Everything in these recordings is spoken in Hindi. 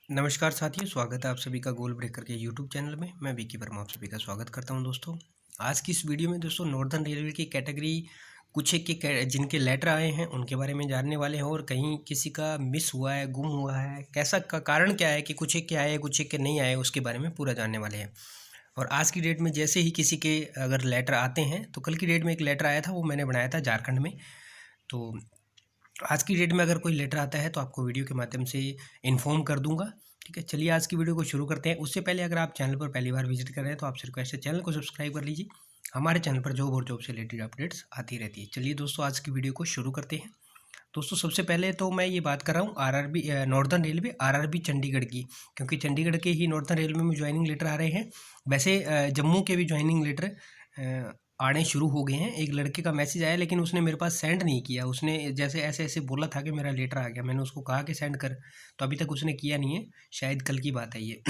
नमस्कार साथियों, स्वागत है आप सभी का गोल ब्रेकर के यूट्यूब चैनल में। मैं विकी वर्मा आप सभी का स्वागत करता हूं। दोस्तों, आज की इस वीडियो में दोस्तों नॉर्दर्न रेलवे की कैटेगरी कुछ एक के जिनके लेटर आए हैं उनके बारे में जानने वाले हैं, और कहीं किसी का मिस हुआ है, गुम हुआ है, कैसा का कारण क्या है कि कुछ एक के आए, कुछ एक के नहीं आए, उसके बारे में पूरा जानने वाले हैं। और आज की डेट में जैसे ही किसी के अगर लेटर आते हैं, तो कल की डेट में एक लेटर आया था, वो मैंने बनाया था झारखंड में। तो आज की डेट में अगर कोई लेटर आता है तो आपको वीडियो के माध्यम से इन्फॉर्म कर दूंगा। ठीक है, चलिए आज की वीडियो को शुरू करते हैं। उससे पहले अगर आप चैनल पर पहली बार विजिट कर रहे हैं तो आपसे रिक्वेस्ट है, चैनल को सब्सक्राइब कर लीजिए। हमारे चैनल पर जॉब और जॉब से रिलेटेड अपडेट्स आती रहती है। चलिए दोस्तों, आज की वीडियो को शुरू करते हैं। दोस्तों, सबसे पहले तो मैं ये बात कर रहा हूँ RRB northern railway RRB Chandigarh की, क्योंकि चंडीगढ़ के ही नॉर्दर्न रेलवे में ज्वाइनिंग लेटर आ रहे हैं। वैसे जम्मू के भी ज्वाइनिंग लेटर आने शुरू हो गए हैं। एक लड़के का मैसेज आया, लेकिन उसने मेरे पास सेंड नहीं किया। उसने जैसे ऐसे ऐसे बोला था कि मेरा लेटर आ गया, मैंने उसको कहा कि सेंड कर, तो अभी तक उसने किया नहीं है। शायद कल की बात है ये।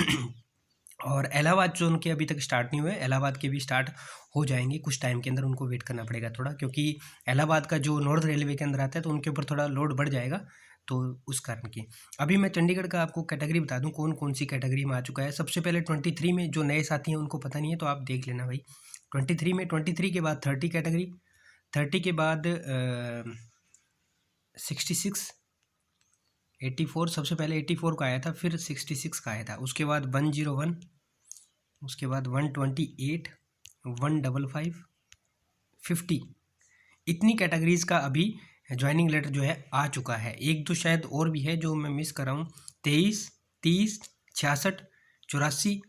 और इलाहाबाद जो उनके अभी तक स्टार्ट नहीं हुए, इलाहाबाद के भी स्टार्ट हो जाएंगे कुछ टाइम के अंदर। उनको वेट करना पड़ेगा थोड़ा, क्योंकि इलाहाबाद का जो नॉर्थ रेलवे के अंदर आता है तो उनके ऊपर थोड़ा लोड बढ़ जाएगा, तो उस कारण की। अभी मैं चंडीगढ़ का आपको कैटेगरी बता दूं, कौन कौन सी कैटेगरी में आ चुका है। सबसे पहले 23 में, जो नए साथी हैं उनको पता नहीं है तो आप देख लेना भाई। 23 में, 23 के बाद 30 कैटेगरी, 30 के बाद 66, 84। सबसे पहले 84 का आया था, फिर 66 का आया था, उसके बाद 101, उसके बाद 128, 155, 50। इतनी कैटेगरीज का अभी ज्वाइनिंग लेटर जो है आ चुका है। एक दो शायद और भी है जो मैं मिस कर रहा हूँ। 23, 30, 66, 84,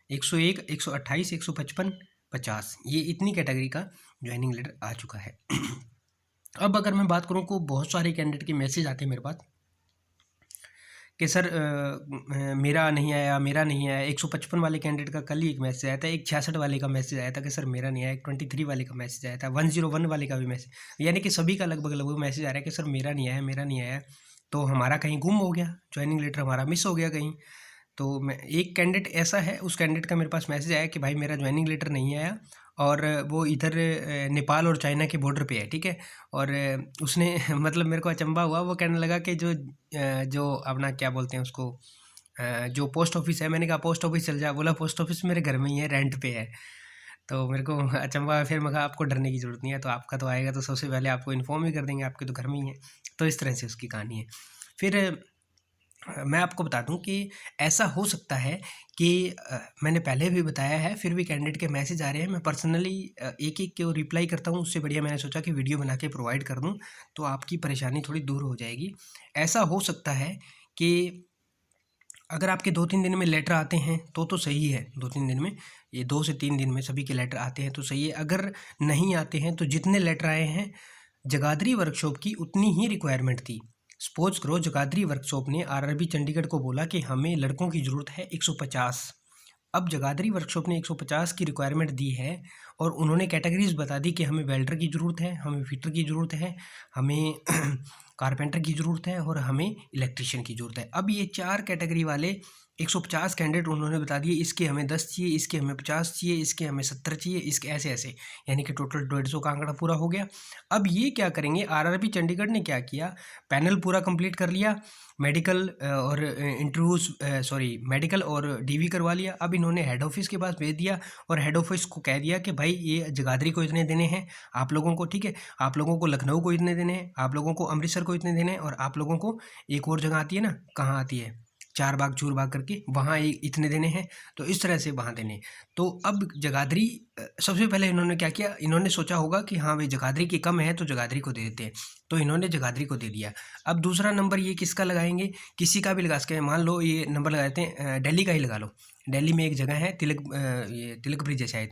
101, 128, 155, 50, ये इतनी कैटेगरी का ज्वाइनिंग लेटर आ चुका है। अब अगर मैं बात करूँ को बहुत सारे कैंडिडेट के मैसेज आते हैं मेरे पास कि सर मेरा नहीं आया, मेरा नहीं आया। 155 वाले कैंडिडेट का कल ही एक मैसेज आया था, एक 66 वाले का मैसेज आया था कि सर मेरा नहीं आया, एक 23 वाले का मैसेज आया था, 101 वाले का भी मैसेज, यानी कि सभी का लगभग लगभग मैसेज आ रहा है कि सर मेरा नहीं आया, मेरा नहीं आया। तो हमारा कहीं गुम हो गया, ज्वाइनिंग लेटर हमारा मिस हो गया कहीं। तो मैं, एक कैंडिडेट ऐसा है, उस कैंडिडेट का मेरे पास मैसेज आया कि भाई मेरा ज्वाइनिंग लेटर नहीं आया, और वो इधर नेपाल और चाइना के बॉर्डर पे है। ठीक है, और उसने मतलब मेरे को अचंभा हुआ। वो कहने लगा कि जो अपना क्या बोलते हैं उसको, जो पोस्ट ऑफिस है। मैंने कहा पोस्ट ऑफिस चल जा। बोला पोस्ट ऑफिस मेरे घर में ही है, रेंट पे है। तो मेरे को अचंभा। फिर मैं कहा आपको डरने की ज़रूरत नहीं है, तो आपका तो आएगा तो सबसे पहले आपको इन्फॉर्म ही कर देंगे, आपके तो घर में ही है। तो इस तरह से उसकी कहानी है। फिर मैं आपको बता दूं कि ऐसा हो सकता है कि मैंने पहले भी बताया है, फिर भी कैंडिडेट के मैसेज आ रहे हैं। मैं पर्सनली एक एक के रिप्लाई करता हूं, उससे बढ़िया मैंने सोचा कि वीडियो बना के प्रोवाइड कर दूं, तो आपकी परेशानी थोड़ी दूर हो जाएगी। ऐसा हो सकता है कि अगर आपके 2-3 दिन में लेटर आते हैं तो सही है। 2-3 दिन में, ये 2 से 3 दिन में सभी के लेटर आते हैं तो सही है। अगर नहीं आते हैं तो जितने लेटर आए हैं जगाधरी वर्कशॉप की उतनी ही रिक्वायरमेंट थी। सपोज करो जगाधरी वर्कशॉप ने आरआरबी चंडीगढ़ को बोला कि हमें लड़कों की ज़रूरत है 150। अब जगाधरी वर्कशॉप ने 150 की रिक्वायरमेंट दी है, और उन्होंने कैटेगरीज बता दी कि हमें वेल्डर की ज़रूरत है, हमें फिटर की ज़रूरत है, हमें कारपेंटर की ज़रूरत है, और हमें इलेक्ट्रिशियन की ज़रूरत है। अब ये 4 कैटेगरी वाले 150 कैंडिडेट उन्होंने बता दिए, इसके हमें 10 चाहिए, इसके हमें 50 चाहिए, इसके हमें 70 चाहिए, इसके ऐसे ऐसे, यानी कि टोटल 150 का आंकड़ा पूरा हो गया। अब ये क्या करेंगे, आरआरबी चंडीगढ़ ने क्या किया, पैनल पूरा कंप्लीट कर लिया, मेडिकल और इंटरव्यूज मेडिकल और डीवी करवा लिया। अब इन्होंने हेड ऑफिस के पास भेज दिया, और हेड ऑफिस को कह दिया कि भाई ये जगाधरी को इतने देने हैं आप लोगों को, ठीक है, आप लोगों को लखनऊ को इतने देने हैं, आप लोगों को अमृतसर को इतने देने हैं, और आप लोगों को एक और जगह आती है ना, कहाँ आती है, चार बाग चूर बाग करके, वहाँ इतने देने हैं। तो इस तरह से वहाँ देने। तो अब जगाधरी, सबसे पहले इन्होंने क्या किया, इन्होंने सोचा होगा कि हाँ भाई जगाधरी की कम है तो जगाधरी को दे देते हैं, तो इन्होंने जगाधरी को दे दिया। अब दूसरा नंबर ये किसका लगाएंगे, किसी का भी लगा सके। मान लो ये नंबर लगा देते हैं, दिल्ली का ही लगा लो। दिल्ली में एक जगह है ये तिलक ब्रिज है शायद,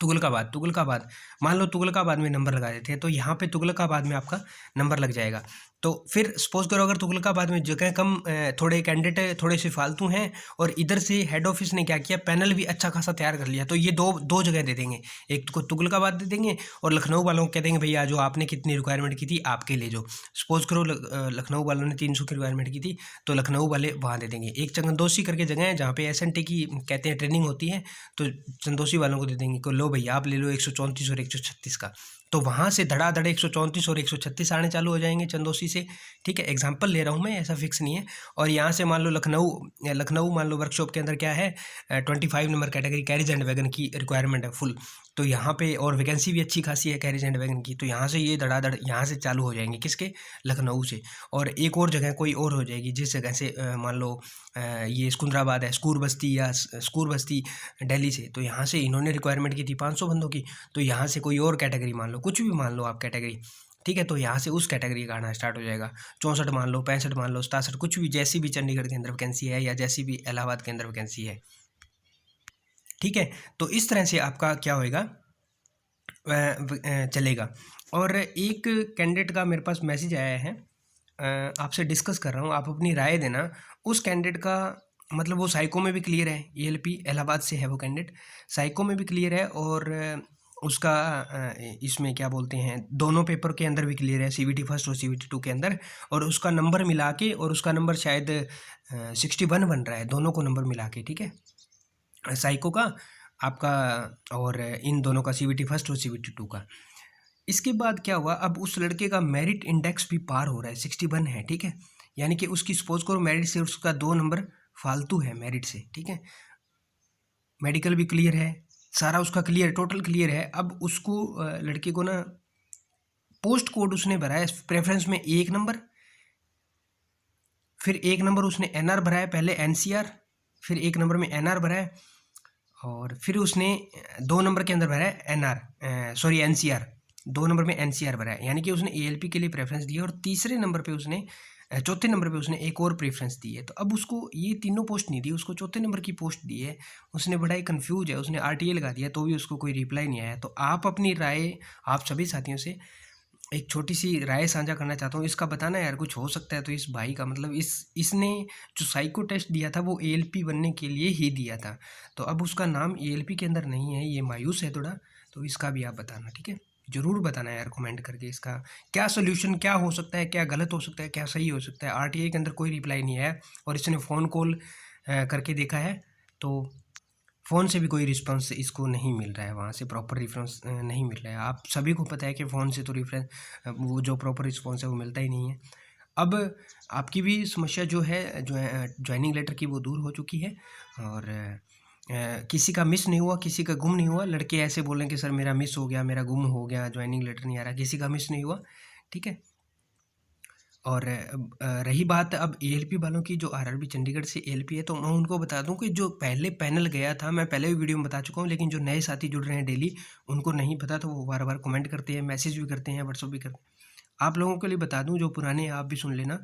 तुगलकाबाद। मान लो तुगलकाबाद में नंबर लगा देते हैं, तो यहाँ पे तुगलकाबाद में आपका नंबर लग जाएगा। तो फिर सपोज करो अगर तुगलकाबाद में जगह कम, थोड़े कैंडिडेट थोड़े से फालतू हैं, और इधर से हेड ऑफिस ने क्या किया, पैनल भी अच्छा खासा तैयार कर लिया, तो ये दो जगह दे देंगे। एक को तुगलकाबाद दे देंगे, और लखनऊ वालों को कह देंगे भैया जो आपने कितनी रिक्वायरमेंट की थी आपके ले जो। सपोज करो लखनऊ वालों ने 300 की रिक्वायरमेंट की थी, तो लखनऊ वाले वहाँ दे देंगे। एक चंदोसी करके जगह है जहाँ पे एसएनटी की कहते हैं ट्रेनिंग होती है, तो चंदोसी वालों को दे देंगे को लो भैया आप ले लो 134 और 136 का। तो वहाँ से धड़ाधड़ 134 और 136 आने चालू हो जाएंगे चंदौसी से, ठीक है। एग्जांपल ले रहा हूँ मैं, ऐसा फिक्स नहीं है। और यहाँ से मान लो लखनऊ मान लो वर्कशॉप के अंदर क्या है 25 number category carriage and wagon की रिक्वायरमेंट है फुल, तो यहाँ पे और वैकेंसी भी अच्छी खासी है कैरिज एंड वैगन की, तो यहाँ से ये धड़ाधड़ यहाँ से चालू हो जाएंगे, किसके, लखनऊ से। और एक और जगह कोई और हो जाएगी, जिस जगह से मान लो ये सिकंदराबाद है, स्कूर बस्ती या स्कूर बस्ती दिल्ली से, तो यहाँ से इन्होंने रिक्वायरमेंट की थी 500 बंदों की, तो यहाँ से कोई और कैटेगरी मान लो, कुछ भी मान लो आप कैटेगरी, ठीक है, तो यहाँ से उस कैटेगरी का आना स्टार्ट हो जाएगा। 64 मान लो, 65 मान लो, 67, कुछ भी, जैसी भी चंडीगढ़ के अंदर वैकेंसी है या जैसी भी इलाहाबाद के अंदर वैकेंसी है, ठीक है। तो इस तरह से आपका क्या होएगा, चलेगा। और एक कैंडिडेट का मेरे पास मैसेज आया है, आपसे डिस्कस कर रहा हूँ, आप अपनी राय देना। उस कैंडिडेट का मतलब वो साइको में भी क्लियर है, ELP इलाहाबाद से है वो कैंडिडेट, साइको में भी क्लियर है, और उसका इसमें क्या बोलते हैं दोनों पेपर के अंदर भी क्लियर है, CBT फर्स्ट और CBT 2 के अंदर, और उसका नंबर मिला के, और उसका नंबर शायद 61 बन रहा है, दोनों को नंबर मिला के, ठीक है, साइको का आपका और इन दोनों का, CBT फर्स्ट और CBT 2 का। इसके बाद क्या हुआ, अब उस लड़के का मेरिट इंडेक्स भी पार हो रहा है, 61 है, ठीक है, यानी कि उसकी सपोज करो मेरिट से उसका 2 नंबर फालतू है मेरिट से, ठीक है, मेडिकल भी क्लियर है, सारा उसका क्लियर, टोटल क्लियर है। अब उसको लड़के को ना पोस्ट कोड उसने भरा है प्रेफरेंस में 1 नंबर, फिर 1 नंबर उसने NR भरा है, पहले NCR, फिर 1 नंबर में NR भरा है, और फिर उसने 2 नंबर के अंदर भरा है NCR, 2 नंबर में NCR भरा है, यानी कि उसने ALP के लिए प्रेफरेंस दी है, और तीसरे नंबर पे उसने चौथे नंबर पे उसने एक और प्रेफरेंस दी है। तो अब उसको ये तीनों पोस्ट नहीं दी, उसको चौथे नंबर की पोस्ट दी है, उसने बड़ा ही कन्फ्यूज है, उसने RTA लगा दिया, तो भी उसको कोई रिप्लाई नहीं आया। तो आप अपनी राय, आप सभी साथियों से एक छोटी सी राय साझा करना चाहता हूँ, इसका बताना यार, कुछ हो सकता है तो इस भाई का, मतलब इसने जो साइको टेस्ट दिया था वो ALP बनने के लिए ही दिया था, तो अब उसका नाम ALP के अंदर नहीं है, ये मायूस है थोड़ा, तो इसका भी आप बताना, ठीक है, ज़रूर बताना यार कमेंट करके, इसका क्या सोल्यूशन, क्या हो सकता है, क्या गलत हो सकता है, क्या सही हो सकता है। RTA के अंदर कोई रिप्लाई नहीं है, और इसने फ़ोन कॉल करके देखा है, तो फ़ोन से भी कोई रिस्पांस इसको नहीं मिल रहा है, वहाँ से प्रॉपर रेफरेंस नहीं मिल रहा है। आप सभी को पता है कि फ़ोन से तो रेफरेंस वो जो प्रॉपर रिस्पांस है वो मिलता ही नहीं है। अब आपकी भी समस्या जो है ज्वाइनिंग लेटर की, वो दूर हो चुकी है, और किसी का मिस नहीं हुआ, किसी का गुम नहीं हुआ। लड़के ऐसे बोल रहे हैं कि सर मेरा मिस हो गया, मेरा गुम हो गया, ज्वाइनिंग लेटर नहीं आ रहा, किसी का मिस नहीं हुआ, ठीक है। और रही बात अब ALP वालों की, जो RRB चंडीगढ़ से ALP है, तो मैं उनको बता दूं कि जो पहले पैनल गया था, मैं पहले भी वीडियो में बता चुका हूं, लेकिन जो नए साथी जुड़ रहे हैं डेली, उनको नहीं पता, तो वो बार बार कमेंट करते हैं, मैसेज भी करते हैं, व्हाट्सअप भी करते हैं। आप लोगों के लिए बता दूं, जो पुराने आप भी सुन लेना।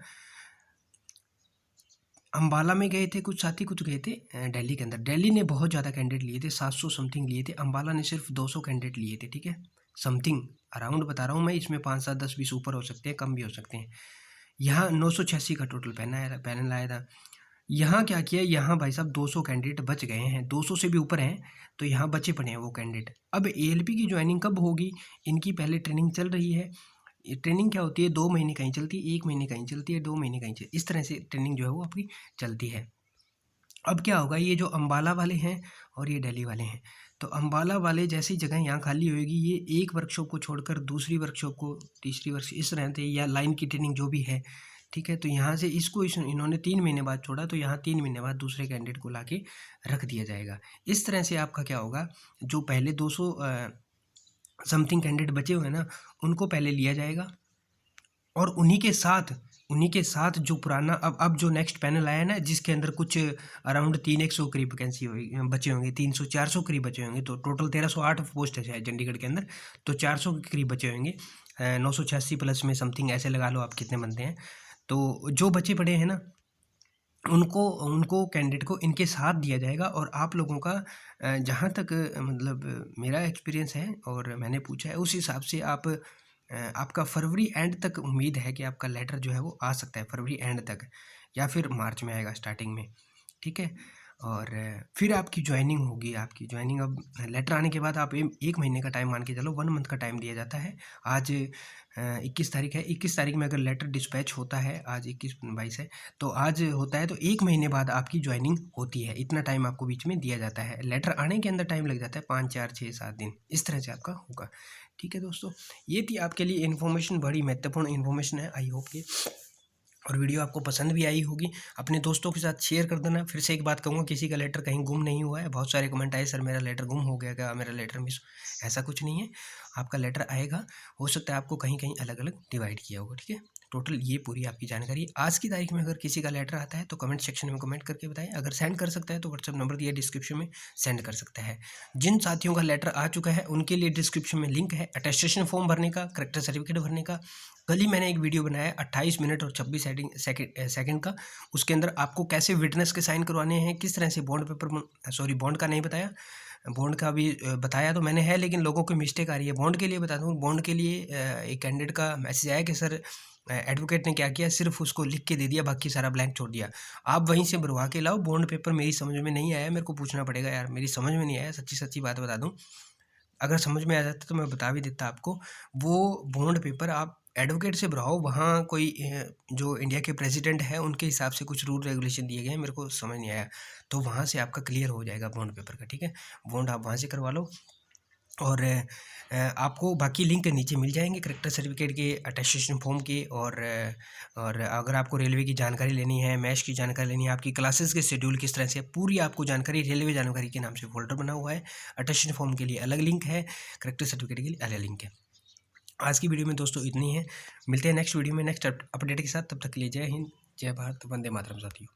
अम्बाला में गए थे कुछ साथी, कुछ गए थे दिल्ली के अंदर। दिल्ली ने बहुत ज़्यादा कैंडिडेट लिए थे, 700 समथिंग लिए थे, अम्बाला ने सिर्फ 200 कैंडिडेट लिए थे, ठीक है, समथिंग अराउंड बता रहा हूँ मैं, इसमें 5, 7, 10, 20 ऊपर हो सकते हैं, कम भी हो सकते हैं। यहाँ 986 का टोटल पैनल आया था। यहाँ क्या किया, यहाँ भाई साहब 200 कैंडिडेट बच गए हैं, 200 से भी ऊपर हैं, तो यहाँ बचे पड़े हैं वो कैंडिडेट। अब ALP की ज्वाइनिंग कब होगी, इनकी पहले ट्रेनिंग चल रही है। ये ट्रेनिंग क्या होती है, 2 महीने कहीं चलती है, 1 महीने कहीं चलती है, 2 महीने कहीं चलती है, इस तरह से ट्रेनिंग जो है वो आपकी चलती है। अब क्या होगा, ये जो अम्बाला वाले हैं और ये दिल्ली वाले हैं, तो अम्बाला वाले जैसी जगह यहाँ खाली होएगी, ये एक वर्कशॉप को छोड़कर दूसरी वर्कशॉप को, तीसरी वर्कशॉप, इस तरह से, या लाइन की ट्रेनिंग जो भी है, ठीक है, तो यहाँ से इसको इन्होंने 3 महीने बाद छोड़ा, तो यहाँ 3 महीने बाद दूसरे कैंडिडेट को लाके रख दिया जाएगा। इस तरह से आपका क्या होगा, जो पहले 200 समथिंग कैंडिडेट बचे हुए हैं ना, उनको पहले लिया जाएगा, और उन्हीं के साथ जो पुराना, अब जो नेक्स्ट पैनल आया है ना, जिसके अंदर कुछ अराउंड 300 करीब वैकेंसी बचे होंगे, 300-400 करीब बचे होंगे, तो टोटल 1308 पोस्ट है शायद चंडीगढ़ के अंदर, तो 400 के करीब बचे होंगे, 986 प्लस में समथिंग, ऐसे लगा लो आप कितने बनते हैं। तो जो बचे पड़े हैं ना, उनको कैंडिडेट को इनके साथ दिया जाएगा। और आप लोगों का जहाँ तक मतलब मेरा एक्सपीरियंस है और मैंने पूछा है, उस हिसाब से आपका फरवरी एंड तक उम्मीद है कि आपका लेटर जो है वो आ सकता है, फरवरी एंड तक, या फिर मार्च में आएगा स्टार्टिंग में, ठीक है। और फिर आपकी ज्वाइनिंग होगी। आपकी ज्वाइनिंग अब लेटर आने के बाद आप 1 महीने का टाइम मान के चलो, 1 मंथ का टाइम दिया जाता है। आज 21 तारीख है, 21 तारीख में अगर लेटर डिस्पैच होता है, आज 21-22 है, तो आज होता है तो 1 महीने बाद आपकी ज्वाइनिंग होती है। इतना टाइम आपको बीच में दिया जाता है। लेटर आने के अंदर टाइम लग जाता है 5, 4, 6, 7 दिन, इस तरह से आपका होगा। ठीक है दोस्तों, ये थी आपके लिए इन्फॉर्मेशन, बड़ी महत्वपूर्ण इन्फॉर्मेशन है। आई होप कि और वीडियो आपको पसंद भी आई होगी। अपने दोस्तों के साथ शेयर कर देना। फिर से एक बात कहूँगा, किसी का लेटर कहीं गुम नहीं हुआ है। बहुत सारे कमेंट आए, सर मेरा लेटर गुम हो गया क्या, मेरा लेटर मिस, ऐसा कुछ नहीं है। आपका लेटर आएगा, हो सकता है आपको कहीं कहीं अलग अलग डिवाइड किया होगा। ठीक है, टोटल ये पूरी आपकी जानकारी। आज की तारीख में अगर किसी का लेटर आता है तो कमेंट सेक्शन में कमेंट करके बताएं। अगर सेंड कर सकता है तो व्हाट्सअप नंबर दिया डिस्क्रिप्शन में, सेंड कर सकता है। जिन साथियों का लेटर आ चुका है उनके लिए डिस्क्रिप्शन में लिंक है अटेस्टेशन फॉर्म भरने का, करेक्टर सर्टिफिकेट भरने का। कल ही मैंने एक वीडियो बनाया 28 मिनट और 26 सेकंड का। उसके अंदर आपको कैसे विटनेस के साइन करवाने हैं, किस तरह से बॉन्ड पेपर, सॉरी बॉन्ड का नहीं बताया, बॉन्ड का भी बताया तो मैंने है, लेकिन लोगों को मिस्टेक आ रही है। बॉन्ड के लिए बता दूं, बॉन्ड के लिए एक कैंडिडेट का मैसेज आया कि सर एडवोकेट ने क्या किया, सिर्फ उसको लिख के दे दिया, बाकी सारा ब्लैंक छोड़ दिया। आप वहीं से भरवा के लाओ बॉन्ड पेपर। मेरी समझ में नहीं आया, मेरे को पूछना पड़ेगा यार, मेरी समझ में नहीं आया, सच्ची सच्ची बात बता दूं। अगर समझ में आ जाता तो मैं बता भी देता आपको। वो बॉन्ड पेपर आप एडवोकेट से भराओ, वहाँ कोई जो इंडिया के प्रेसिडेंट है उनके हिसाब से कुछ रूल रेगुलेशन दिए गए हैं, मेरे को समझ नहीं आया, तो वहाँ से आपका क्लियर हो जाएगा बॉन्ड पेपर का। ठीक है, बॉन्ड आप वहाँ से करवा लो। और आपको बाकी लिंक नीचे मिल जाएंगे, करेक्टर सर्टिफिकेट के, अटेस्टेशन फॉर्म के, और अगर आपको रेलवे की जानकारी लेनी है, मैश की जानकारी लेनी है, आपकी क्लासेस के शेड्यूल किस तरह से, पूरी आपको जानकारी रेलवे जानकारी के नाम से फोल्डर बना हुआ है। अटेस्टेशन फॉर्म के लिए अलग लिंक है, करेक्टर सर्टिफिकेट के लिए अलग लिंक है। आज की वीडियो में दोस्तों इतनी है। मिलते हैं नेक्स्ट वीडियो में नेक्स्ट अपडेट के साथ। तब तक के लिए जय हिंद, जय भारत, वंदे मातरम साथियों।